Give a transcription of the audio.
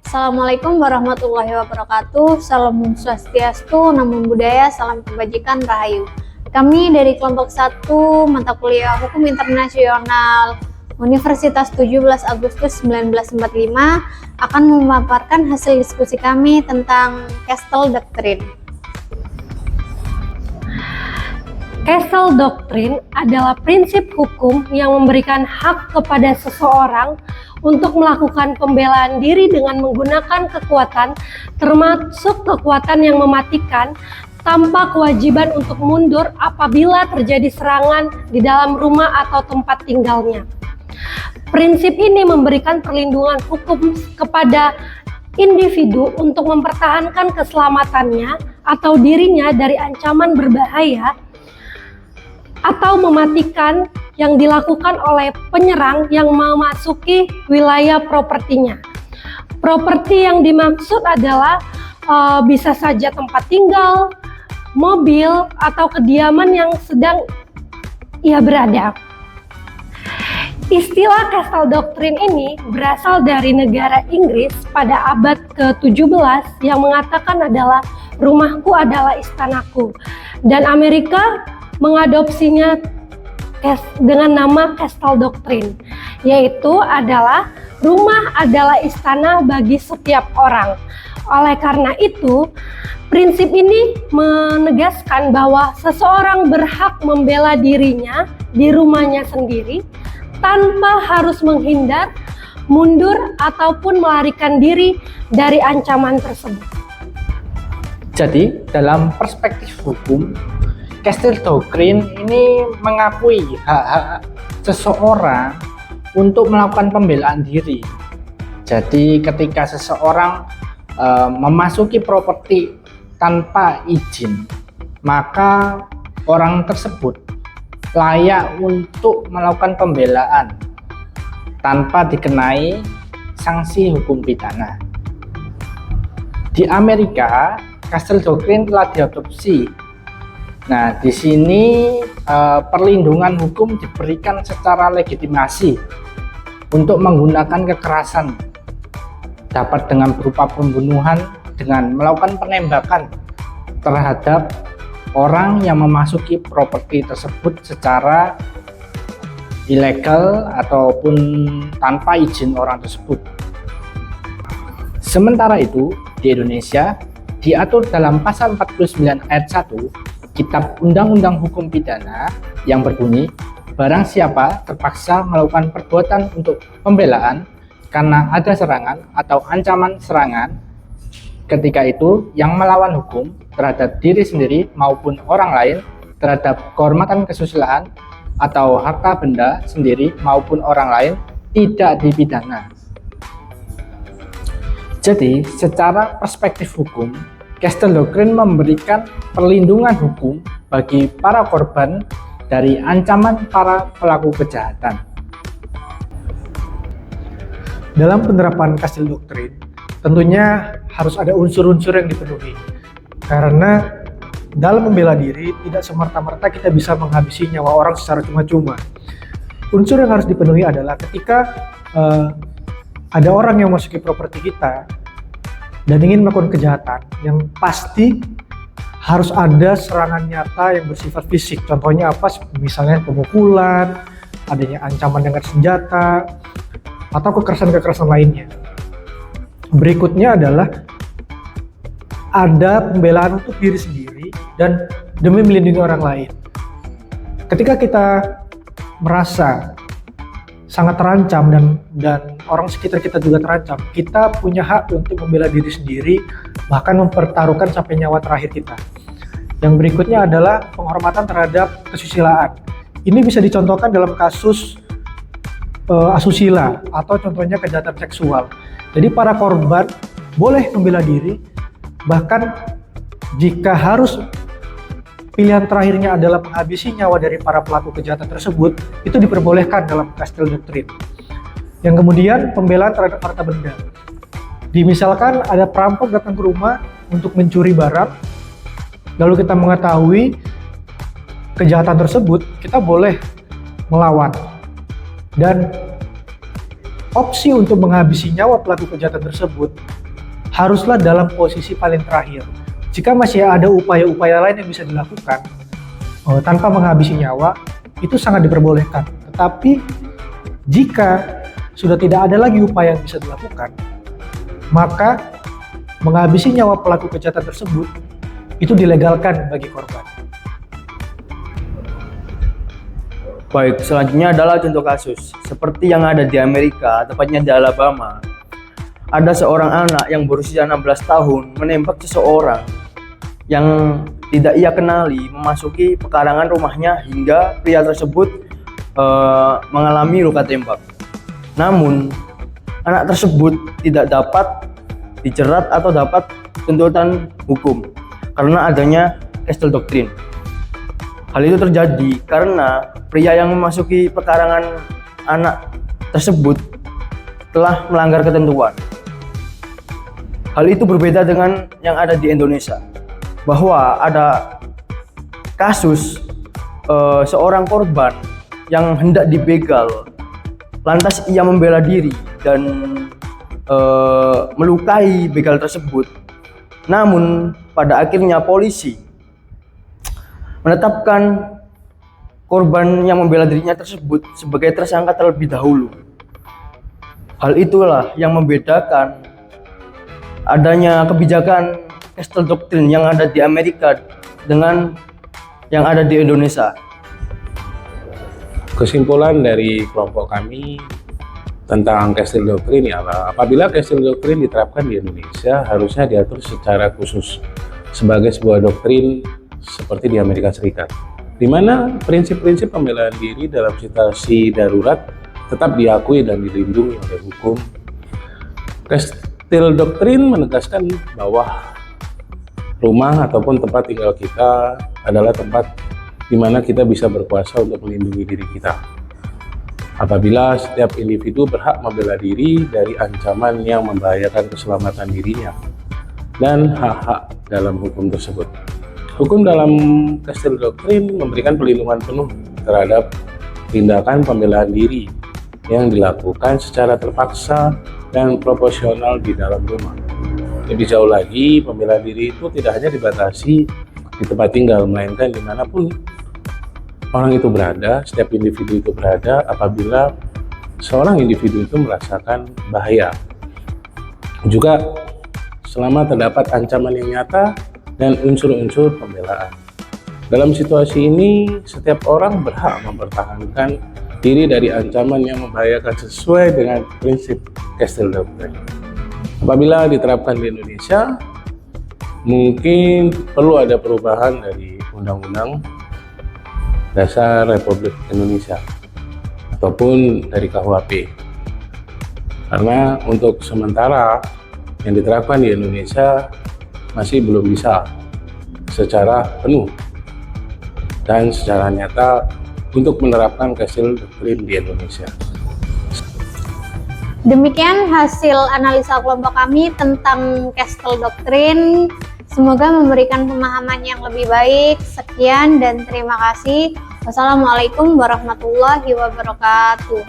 Assalamualaikum warahmatullahi wabarakatuh. Salam Swastiastu, Namo Buddhaya, salam kebajikan, Rahayu. Kami dari kelompok 1 mata kuliah Hukum Internasional Universitas 17 Agustus 1945 akan memaparkan hasil diskusi kami tentang Castle Doctrine. Castle Doctrine adalah prinsip hukum yang memberikan hak kepada seseorang untuk melakukan pembelaan diri dengan menggunakan kekuatan, termasuk kekuatan yang mematikan, tanpa kewajiban untuk mundur apabila terjadi serangan di dalam rumah atau tempat tinggalnya. Prinsip ini memberikan perlindungan hukum kepada individu untuk mempertahankan keselamatannya atau dirinya dari ancaman berbahaya atau mematikan yang dilakukan oleh penyerang yang memasuki wilayah propertinya. Properti yang dimaksud adalah bisa saja tempat tinggal, mobil, atau kediaman yang sedang ia berada. Istilah Castle Doctrine ini berasal dari negara Inggris pada abad ke-17 yang mengatakan adalah rumahku adalah istanaku, dan Amerika mengadopsinya dengan nama Castle Doctrine, yaitu adalah rumah adalah istana bagi setiap orang. Oleh karena itu, prinsip ini menegaskan bahwa seseorang berhak membela dirinya di rumahnya sendiri tanpa harus menghindar, mundur, ataupun melarikan diri dari ancaman tersebut. Jadi, dalam perspektif hukum, Castle Doctrine ini mengakui hak-hak seseorang untuk melakukan pembelaan diri. Jadi, ketika seseorang memasuki properti tanpa izin, maka orang tersebut layak untuk melakukan pembelaan tanpa dikenai sanksi hukum pidana. Di Amerika, Castle Doctrine telah diadopsi. Nah, di sini perlindungan hukum diberikan secara legitimasi untuk menggunakan kekerasan, dapat dengan berupa pembunuhan dengan melakukan penembakan terhadap orang yang memasuki properti tersebut secara ilegal ataupun tanpa izin orang tersebut. Sementara itu, di Indonesia diatur dalam pasal 49 ayat 1 Kitab Undang-Undang Hukum Pidana yang berbunyi, barang siapa terpaksa melakukan perbuatan untuk pembelaan karena ada serangan atau ancaman serangan, ketika itu yang melawan hukum terhadap diri sendiri maupun orang lain, terhadap kehormatan kesusilaan atau harta benda sendiri maupun orang lain, tidak dipidana. Jadi, secara perspektif hukum, Castle Doctrine memberikan perlindungan hukum bagi para korban dari ancaman para pelaku kejahatan. Dalam penerapan Castle Doctrine, tentunya harus ada unsur-unsur yang dipenuhi. Karena dalam membela diri, tidak semerta-merta kita bisa menghabisi nyawa orang secara cuma-cuma. Unsur yang harus dipenuhi adalah ketika ada orang yang memasuki properti kita dan ingin melakukan kejahatan, yang pasti harus ada serangan nyata yang bersifat fisik. Contohnya apa? Misalnya pemukulan, adanya ancaman dengan senjata, atau kekerasan-kekerasan lainnya. Berikutnya adalah ada pembelaan untuk diri sendiri dan demi melindungi orang lain. Ketika kita merasa sangat terancam dan orang sekitar kita juga terancam, kita punya hak untuk membela diri sendiri, bahkan mempertaruhkan sampai nyawa terakhir kita. Yang berikutnya adalah penghormatan terhadap kesusilaan. Ini bisa dicontohkan dalam kasus asusila atau contohnya kejahatan seksual. Jadi para korban boleh membela diri, bahkan jika harus pilihan terakhirnya adalah menghabisi nyawa dari para pelaku kejahatan tersebut, itu diperbolehkan dalam Castle Doctrine. Yang kemudian pembelaan terhadap harta benda. Misalkan ada perampok datang ke rumah untuk mencuri barang, lalu kita mengetahui kejahatan tersebut, kita boleh melawan. Dan opsi untuk menghabisi nyawa pelaku kejahatan tersebut haruslah dalam posisi paling terakhir. Jika masih ada upaya-upaya lain yang bisa dilakukan tanpa menghabisi nyawa, itu sangat diperbolehkan. Tetapi jika sudah tidak ada lagi upaya yang bisa dilakukan, maka menghabisi nyawa pelaku kejahatan tersebut itu dilegalkan bagi korban. Baik, selanjutnya adalah contoh kasus seperti yang ada di Amerika, tepatnya di Alabama. Ada seorang anak yang berusia 16 tahun menembak seseorang yang tidak ia kenali memasuki pekarangan rumahnya hingga pria tersebut mengalami luka tembak. Namun, anak tersebut tidak dapat dijerat atau dapat tuntutan hukum karena adanya Castle Doctrine. Hal itu terjadi karena pria yang memasuki pekarangan anak tersebut telah melanggar ketentuan. Hal itu berbeda dengan yang ada di Indonesia, bahwa ada kasus seorang korban yang hendak dibegal, lantas ia membela diri dan melukai begal tersebut. Namun pada akhirnya polisi menetapkan korban yang membela dirinya tersebut sebagai tersangka terlebih dahulu. Hal itulah yang membedakan adanya kebijakan Castle Doctrine yang ada di Amerika dengan yang ada di Indonesia. Kesimpulan dari kelompok kami tentang Castle Doctrine ialah apabila Castle Doctrine diterapkan di Indonesia harusnya diatur secara khusus sebagai sebuah doktrin seperti di Amerika Serikat, di mana prinsip-prinsip pembelaan diri dalam situasi darurat tetap diakui dan dilindungi oleh hukum. Castle Doctrine menegaskan bahwa rumah ataupun tempat tinggal kita adalah tempat di mana kita bisa berkuasa untuk melindungi diri kita. Apabila setiap individu berhak membela diri dari ancaman yang membahayakan keselamatan dirinya dan hak-hak dalam hukum tersebut. Hukum dalam Castle Doctrine memberikan perlindungan penuh terhadap tindakan pembelaan diri yang dilakukan secara terpaksa dan proporsional di dalam rumah. Lebih jauh lagi, pembelaan diri itu tidak hanya dibatasi di tempat tinggal, melainkan dimanapun orang itu berada, setiap individu itu berada apabila seorang individu itu merasakan bahaya. Juga selama terdapat ancaman yang nyata dan unsur-unsur pembelaan. Dalam situasi ini, setiap orang berhak mempertahankan diri dari ancaman yang membahayakan sesuai dengan prinsip Castle Doctrine. Apabila diterapkan di Indonesia, mungkin perlu ada perubahan dari Undang-Undang Dasar Republik Indonesia ataupun dari KUHP. Karena untuk sementara yang diterapkan di Indonesia masih belum bisa secara penuh dan secara nyata untuk menerapkan Castle Doctrine di Indonesia. Demikian hasil analisa kelompok kami tentang Castle Doctrine. Semoga memberikan pemahaman yang lebih baik. Sekian dan terima kasih. Wassalamualaikum warahmatullahi wabarakatuh.